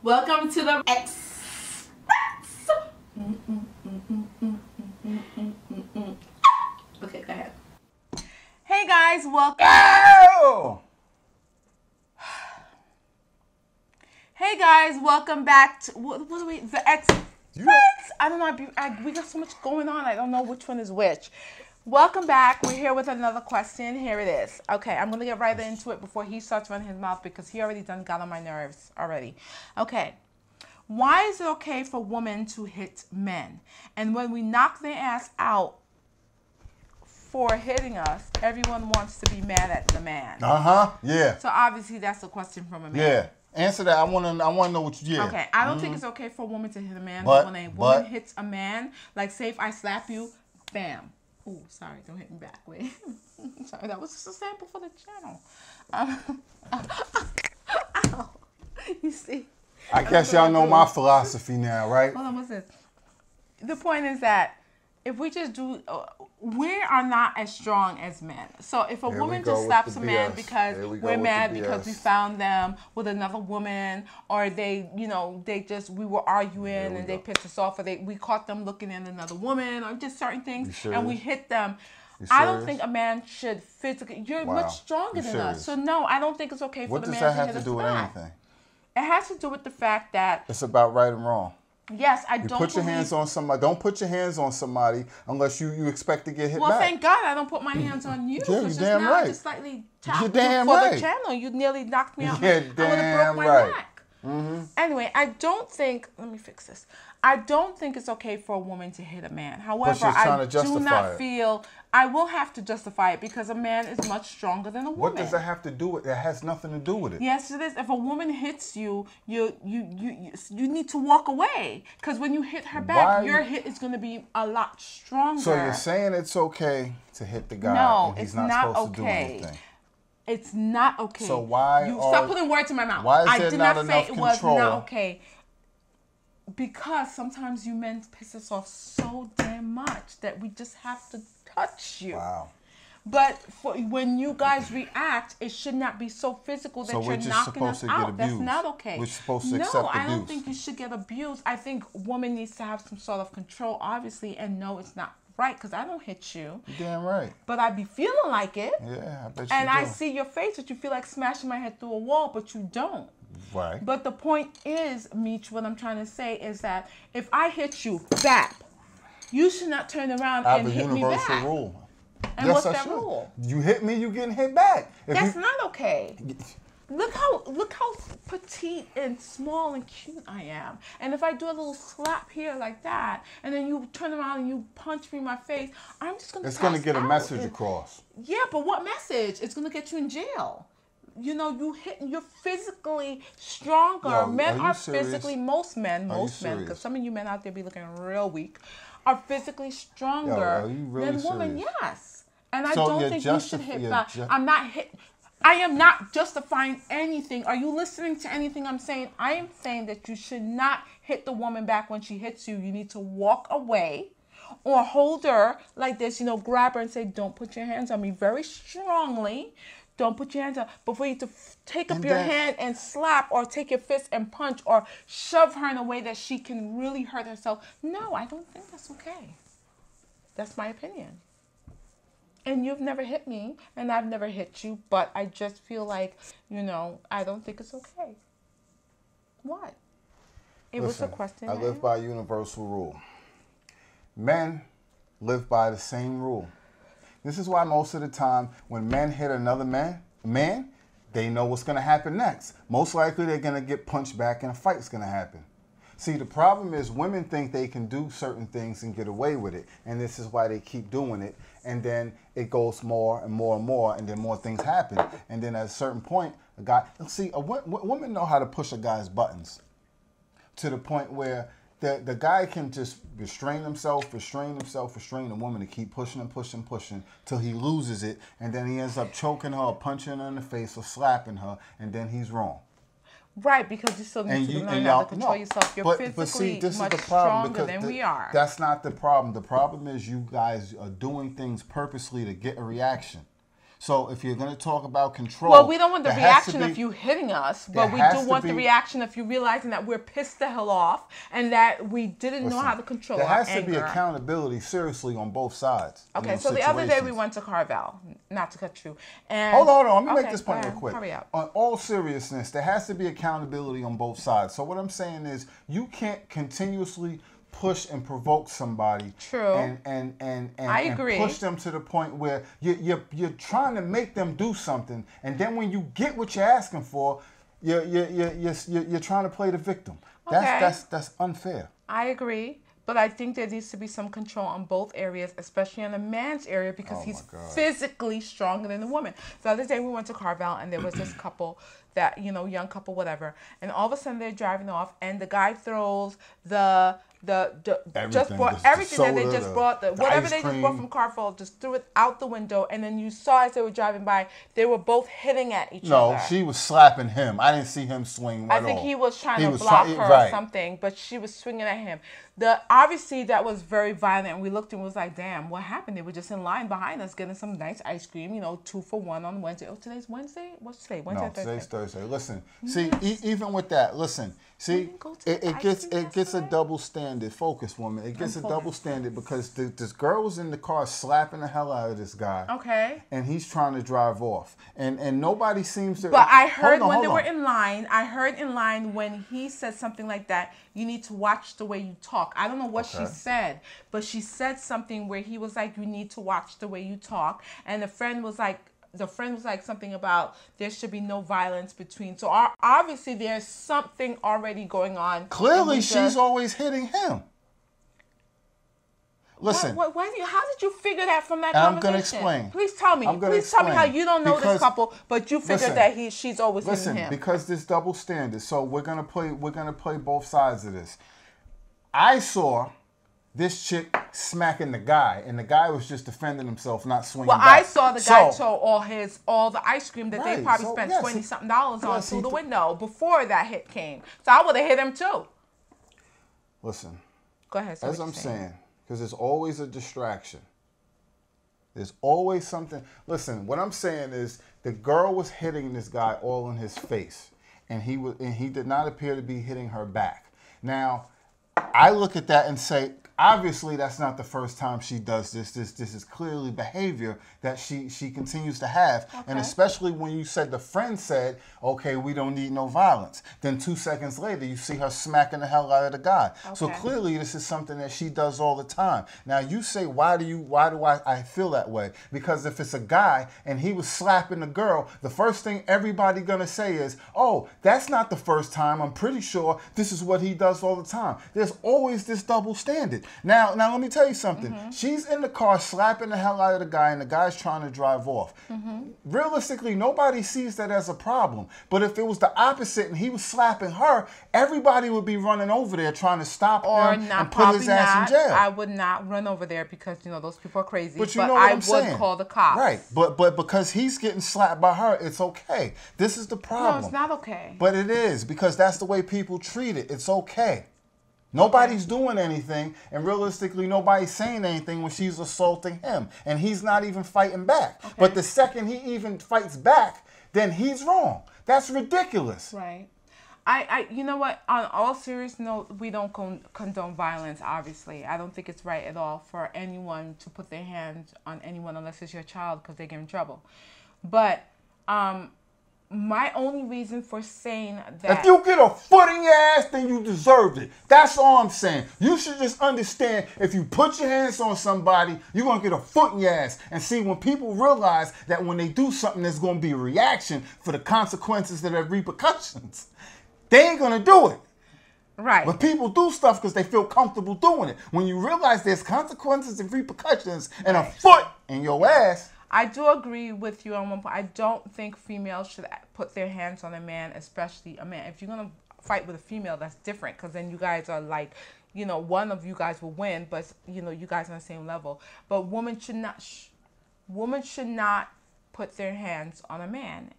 Welcome to the Express. Okay, go ahead. Hey guys, welcome. Ow! Hey guys, welcome back to what are we? The Express. I don't know. We got so much going on. I don't know which one is which. Welcome back. We're here with another question. Here it is. Okay, I'm gonna get right into it before he starts running his mouth because he already done got on my nerves already. Okay. Why is it okay for women to hit men? And when we knock their ass out for hitting us, everyone wants to be mad at the man. Yeah. So obviously that's a question from a man. Yeah. Answer that. I want to know what you. Yeah. Okay. I don't think it's okay for a woman to hit a man, but when a woman hits a man, like say if I slap you, bam. Oh, sorry. Don't hit me back. Wait. Sorry. That was just a sample for the channel. Ow. You see. I guess y'all know my philosophy now, right? Hold on, what's this? The point is that if we just do, we are not as strong as men. So if a woman just slaps a man because we're mad because we found them with another woman, or they, you know, we were arguing and they pissed us off, or we caught them looking at another woman, or just certain things, and we hit them. I don't think a man should physically. You're much stronger than us, so no, I don't think it's okay for the man to hit us back. What does that have to do with anything? It has to do with the fact that it's about right and wrong. Yes, I don't. Put your hands on somebody. Don't put your hands on somebody unless you expect to get hit back. Well, thank God I don't put my hands on you. Yeah, you're damn right. I just slightly tapped you're damn for right. the channel. You nearly knocked me out. You're I would have broke my neck. Anyway, I don't think. Let me fix this. I don't think it's okay for a woman to hit a man. However, I do not feel I will have to justify it because a man is much stronger than a woman. What does that have to do with it? It has nothing to do with it. Yes, it is. If a woman hits you, you need to walk away because when you hit her back, your hit is going to be a lot stronger. So you're saying it's okay to hit the guy? No, and he's not supposed to do anything. It's not okay. So why? You stop putting words in my mouth. Why is there I did not not enough say it control? was not okay. Because sometimes you men piss us off so damn much that we just have to touch you. Wow. But when you guys react, it should not be so physical that you're knocking us out. That's not okay. We're supposed to accept abuse. No, I don't think you should get abused. I think woman needs to have some sort of control, obviously, and no, it's not right because I don't hit you. You're damn right. But I be feeling like it. Yeah, I bet you do. And I see your face that you feel like smashing my head through a wall, but you don't. Right. But the point is, Meech, what I'm trying to say is that if I hit you, bap, you should not turn around and hit me back. I have a universal rule. And yes, what's that rule? You hit me, you getting hit back. That's not okay. Look how petite and small and cute I am. And if I do a little slap here like that, and then you turn around and you punch me in my face, I'm just gonna. It's gonna get a message across. Yeah, but what message? It's gonna get you in jail. You know, you're physically stronger. Yo, men are physically, most men, because some of you men out there be looking real weak, are physically stronger than women. Yes. And I don't think you should hit back. I am not justifying anything. Are you listening to anything I'm saying? I am saying that you should not hit the woman back when she hits you. You need to walk away or hold her like this, you know, grab her and say, don't put your hands on me very strongly. Don't put your hands up. But for you to take up your hand and slap or take your fist and punch or shove her in a way that she can really hurt herself. No, I don't think that's okay. That's my opinion. And you've never hit me and I've never hit you. But I just feel like, you know, I don't think it's okay. What? It was a question. I live by a universal rule. Men live by the same rule. This is why most of the time when men hit another man, they know what's going to happen next. Most likely they're going to get punched back and a fight's going to happen. See, the problem is women think they can do certain things and get away with it. And this is why they keep doing it. And then it goes more and more and more, and then more things happen. And then at a certain point, women know how to push a guy's buttons to the point where the guy can just restrain the woman to keep pushing and pushing and pushing till he loses it, and then he ends up choking her or punching her in the face or slapping her, and then he's wrong. Right, because you still need to learn how to control yourself. You're physically much stronger than we are. That's not the problem. The problem is you guys are doing things purposely to get a reaction. So if you're going to talk about control, well, we don't want the reaction of you hitting us, but we do want the reaction of you realizing that we're pissed the hell off and that we didn't know how to control our anger. There has to be accountability, seriously, on both sides. Okay, so the other day we went to Carvel, not to cut you. And hold on. Let me make this point real quick. Hurry up. On all seriousness, there has to be accountability on both sides. So what I'm saying is you can't continuously push and provoke somebody. True. And I agree. And push them to the point where you're trying to make them do something, and then when you get what you're asking for, you're trying to play the victim. That's unfair. I agree. But I think there needs to be some control on both areas, especially on the man's area, because he's physically stronger than the woman. The other day we went to Carvel and there was this couple that, young couple, whatever. And all of a sudden they're driving off and the guy throws just brought everything that they just brought, whatever they just brought from Carvel, just threw it out the window. And then you saw as they were driving by, they were both hitting at each other. No, she was slapping him. I didn't see him swing at all. I think he was trying to block her or something, but she was swinging at him. Obviously, that was very violent. And we looked and was like, damn, what happened? They were just in line behind us getting some nice ice cream, 2 for $1 on Wednesday. Oh, today's Wednesday? What's today? Wednesday, no, Thursday? Today's Thursday. Listen, see, even with that, it gets a double standard. Focus, woman. It gets a double standard because this girl was in the car slapping the hell out of this guy. Okay. And he's trying to drive off. And nobody seems to... But I heard when they were in line, when he said something like that, you need to watch the way you talk. I don't know what she said, but she said something where he was like, you need to watch the way you talk. And the friend was like something about there should be no violence between. So obviously there's something already going on. Clearly she's always hitting him. Listen. How did you figure that from that conversation? I'm going to explain. Please tell me. Please tell me how you don't know this couple, but you figured that she's always hitting him. Because this double standard. So we're going to play both sides of this. I saw this chick smacking the guy, and the guy was just defending himself, not swinging back. I saw the guy throw all the ice cream that they probably spent $20-something on through the window before that hit came. So I would have hit him too. Listen. Go ahead. As I'm saying, because there's always a distraction. There's always something. Listen, what I'm saying is the girl was hitting this guy all in his face, and he did not appear to be hitting her back. Now, I look at that and say, obviously, that's not the first time she does this. This is clearly behavior that she continues to have. Okay. And especially when you said the friend said, okay, we don't need no violence. Then 2 seconds later, you see her smacking the hell out of the guy. Okay. So clearly, this is something that she does all the time. Now, you say, why do I feel that way? Because if it's a guy and he was slapping the girl, the first thing everybody gonna say is, oh, that's not the first time. I'm pretty sure this is what he does all the time. There's always this double standard. Now let me tell you something. Mm-hmm. She's in the car slapping the hell out of the guy, and the guy's trying to drive off. Mm-hmm. Realistically, nobody sees that as a problem. But if it was the opposite and he was slapping her, everybody would be running over there trying to stop him and put his ass in jail. I would not run over there because, those people are crazy. But you know what I'm saying. I would call the cops. Right. But because he's getting slapped by her, it's okay. This is the problem. No, it's not okay. But it is, because that's the way people treat it. It's okay. Nobody's doing anything, and realistically, nobody's saying anything when she's assaulting him, and he's not even fighting back. Okay. But the second he even fights back, then he's wrong. That's ridiculous. Right. You know what? On all serious note, we don't condone violence, obviously. I don't think it's right at all for anyone to put their hands on anyone unless it's your child because they get in trouble. But my only reason for saying that... If you get a foot in your ass, then you deserved it. That's all I'm saying. You should just understand, if you put your hands on somebody, you're going to get a foot in your ass. And see, when people realize that when they do something, there's going to be a reaction for the consequences that have repercussions, they ain't going to do it. Right. But people do stuff because they feel comfortable doing it. When you realize there's consequences and repercussions and a foot in your ass... I do agree with you on one point. I don't think females should put their hands on a man, especially a man. If you're going to fight with a female, that's different, because then you guys are like, one of you guys will win, but, you guys are on the same level. But women should not put their hands on a man.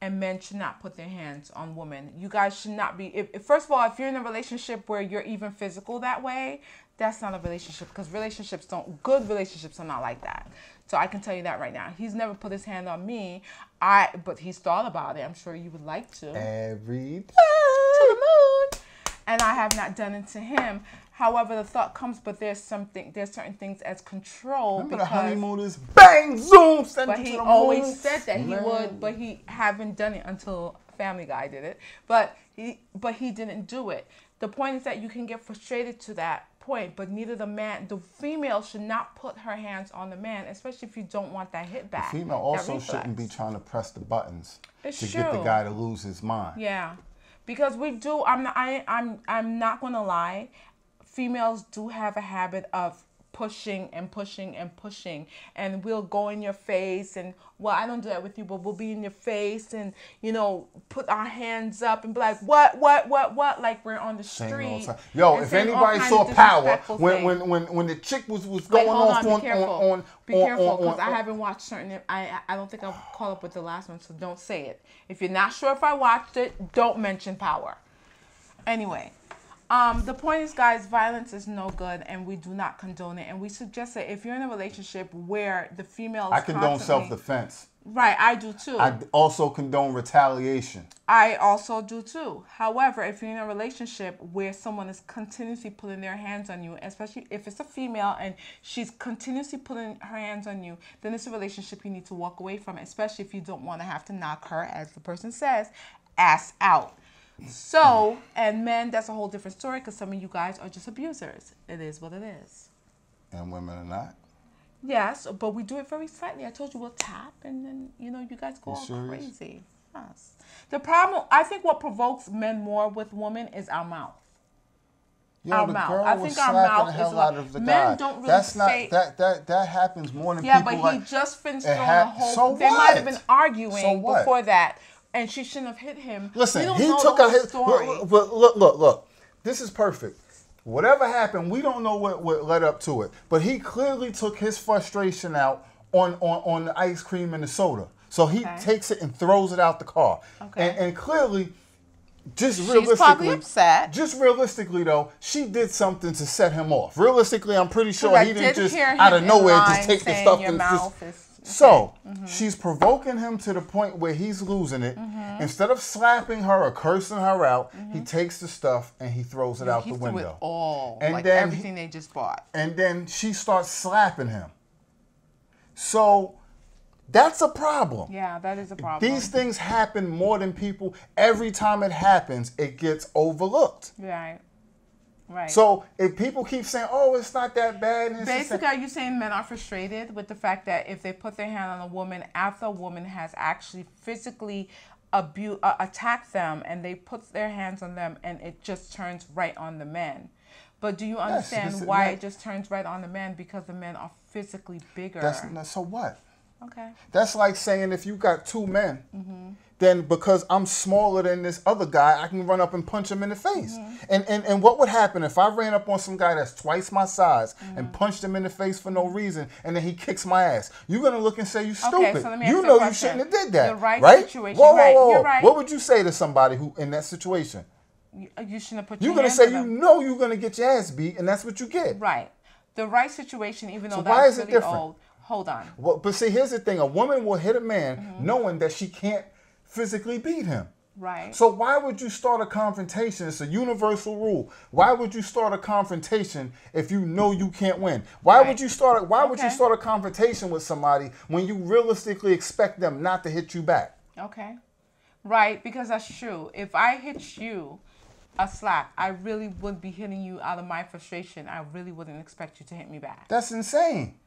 and men should not put their hands on women. You guys should not be, first of all, if you're in a relationship where you're even physical that way, that's not a relationship, because good relationships are not like that. So I can tell you that right now. He's never put his hand on me, but he's thought about it. I'm sure you would like to. Every day. To the moon. And I have not done it to him. However, the thought comes, but there's certain things as control. Remember the honeymoon is bang, zoom, send but it to he the always moon. said that he would, but he haven't done it until Family Guy did it. But he didn't do it. The point is that you can get frustrated to that point, but neither the female should not put her hands on the man, especially if you don't want that hit back. The female also shouldn't be trying to press the buttons get the guy to lose his mind. Yeah, because we do. I'm not gonna lie. Females do have a habit of pushing and pushing and pushing, and we'll go in your face, and well, I don't do that with you, but we'll be in your face and, you know, put our hands up and be like, what, like we're on the street. Yo, if anybody saw Power, when the chick was going off on be careful, because I haven't watched certain, I don't think I'll call up with the last one, so don't say it. If you're not sure if I watched it, don't mention Power. Anyway. The point is, guys, violence is no good, and we do not condone it. And we suggest that if you're in a relationship where the female is I condone self-defense. Right, I do too. I also condone retaliation. I also do too. However, if you're in a relationship where someone is continuously putting their hands on you, especially if it's a female and she's continuously putting her hands on you, then it's a relationship you need to walk away from, especially if you don't want to have to knock her, as the person says, ass out. So, and men, that's a whole different story, because some of you guys are just abusers. It is what it is. And women are not? Yes, but we do it very slightly. I told you we'll tap, and then, you know, you guys go all crazy. Yes. The problem, I think what provokes men more with women is our mouth. Yo, our mouth. I think our mouth the hell out of the men guy. Don't really say that happens more than people. Yeah, but he just finished throwing a whole. So they might have been arguing before that. And she shouldn't have hit him. Listen, he took a hit. Look. This is perfect. Whatever happened, we don't know what led up to it. But he clearly took his frustration out on the ice cream and the soda. So he takes it and throws it out the car. Okay. And clearly, she's probably upset. Just realistically, though, she did something to set him off. Realistically, I'm pretty sure he didn't just out of nowhere just take the stuff and just. So, she's provoking him to the point where he's losing it. Instead of slapping her or cursing her out, he takes the stuff and he throws it out the window. He threw it all, and like then everything they just bought. And then she starts slapping him. So, that's a problem. Yeah, that is a problem. These things happen more than people. Every time it happens, it gets overlooked. Right. Right. So if people keep saying, "Oh, it's not that bad," and basically, are you saying men are frustrated with the fact that if they put their hand on a woman after a woman has actually physically attacked them, and they put their hands on them, and it just turns right on the men? But do you understand why it just turns right on the men? Because the men are physically bigger. So what? Okay. That's like saying if you got two men, then because I'm smaller than this other guy, I can run up and punch him in the face. And what would happen if I ran up on some guy that's twice my size and punched him in the face for no reason, and then he kicks my ass? You're going to look and say, you stupid. Okay, so let me ask you know you shouldn't have did that. The right situation. Whoa. You're right. What would you say to somebody who in that situation? You shouldn't have put your hand on them. You're going to say, you know you're going to get your ass beat, and that's what you get. Right. The right situation, even though that's really old. Hold on. Well, but see, here's the thing. A woman will hit a man knowing that she can't physically beat him. Right. So why would you start a confrontation? It's a universal rule. Why would you start a confrontation if you know you can't win? Why would you start a confrontation with somebody when you realistically expect them not to hit you back? Okay. Right, because that's true. If I hit you a slap, I really would be hitting you out of my frustration. I really wouldn't expect you to hit me back. That's insane.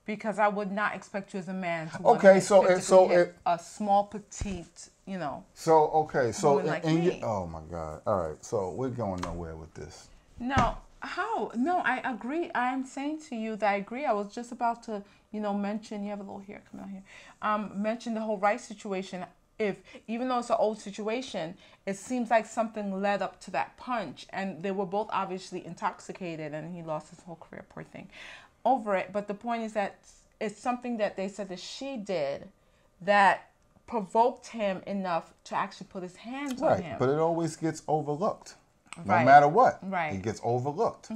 Because I would not expect you as a man to hit a small, petite, you know. Oh my God! All right, so we're going nowhere with this. No, how? No, I agree. I'm saying to you that I agree. I was just about to, mention. You have a little hair coming out here. Mention the whole right situation. Even though it's an old situation, it seems like something led up to that punch, and they were both obviously intoxicated, and he lost his whole career. Poor thing. Over it, but the point is that it's something that they said that she did that provoked him enough to actually put his hands on him. But it always gets overlooked. No matter what. Right. It gets overlooked.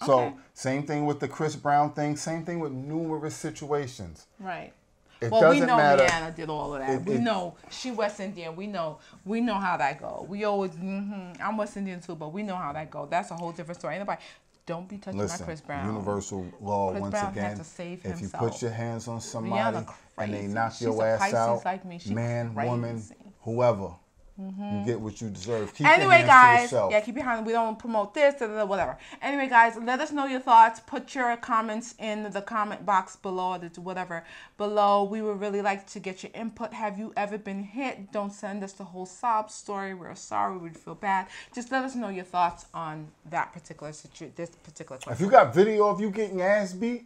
So, same thing with the Chris Brown thing. Same thing with numerous situations. Right. It doesn't we know matter. Rihanna did all of that. We know she West Indian. We know how that go. We always, I'm West Indian too, but we know how that go. That's a whole different story. Anybody, don't be touching my Chris Brown. Universal law Chris once Brown again. Had to save if himself. you put your hands on somebody and they knock She's your ass out, like me. man, woman, whoever. You get what you deserve. Keep anyway, your hands guys, to yourself. yeah, keep your hands. We don't promote this, whatever. Anyway, guys, let us know your thoughts. Put your comments in the comment box below, whatever below. We would really like to get your input. Have you ever been hit? Don't send us the whole sob story. We're sorry. We'd feel bad. Just let us know your thoughts on that particular situation. This particular question. If you got video of you getting ass beat,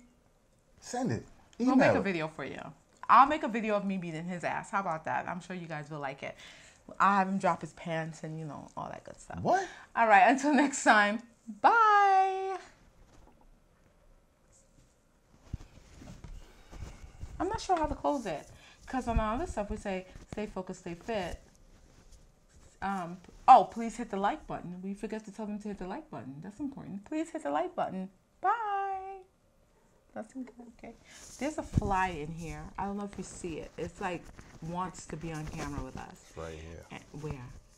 send it. We'll make a video for you. I'll make a video of me beating his ass. How about that? I'm sure you guys will like it. I'll have him drop his pants and, all that good stuff. What? All right. Until next time. Bye. I'm not sure how to close it. Because on all this stuff, we say, stay focused, stay fit. Please hit the like button. We forget to tell them to hit the like button. That's important. Please hit the like button. Bye. That's okay. There's a fly in here. I don't know if you see it. It's like wants to be on camera with us. Right here. And where?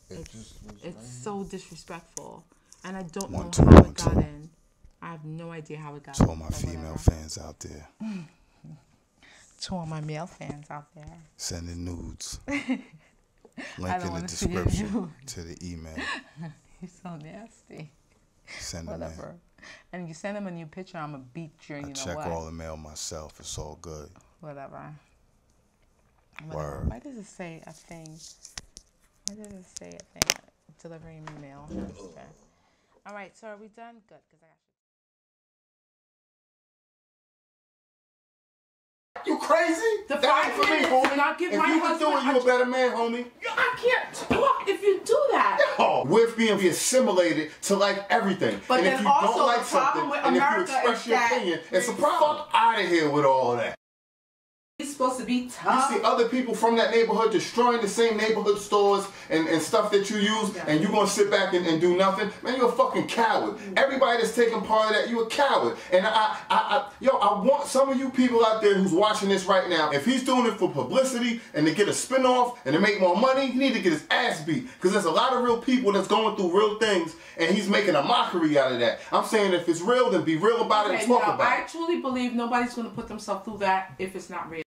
It's right so disrespectful, and I don't know how it got in. I have no idea how it got in. To all my female fans out there. To all my male fans out there. Sending nudes. Link in the description to the email. You're so nasty. Send them whatever. And you send them a new picture, I'm going to beat you. I check all the mail myself. It's all good. Whatever. Word. Why does it say a thing? Why does it say a thing? Delivering mail. Okay. All right, so are we done? Good, because I You crazy? The 5 minutes, homie. And I'll give my husband. If you can do it, you a better man, homie. I can't talk if you do that. Yo, we're being assimilated to like everything. But and then if you also don't like the problem something, with and America if you express is your that opinion, it's a problem. Fuck out of here with all of that. He's supposed to be tough. You see other people from that neighborhood destroying the same neighborhood stores and stuff that you use, and you're going to sit back and do nothing? Man, you're a fucking coward. Everybody that's taking part of that, you're a coward. And I want some of you people out there who's watching this right now, if he's doing it for publicity and to get a spinoff and to make more money, he need to get his ass beat. Because there's a lot of real people that's going through real things, and he's making a mockery out of that. I'm saying if it's real, then be real about it and talk about it. I truly believe nobody's going to put themselves through that if it's not real.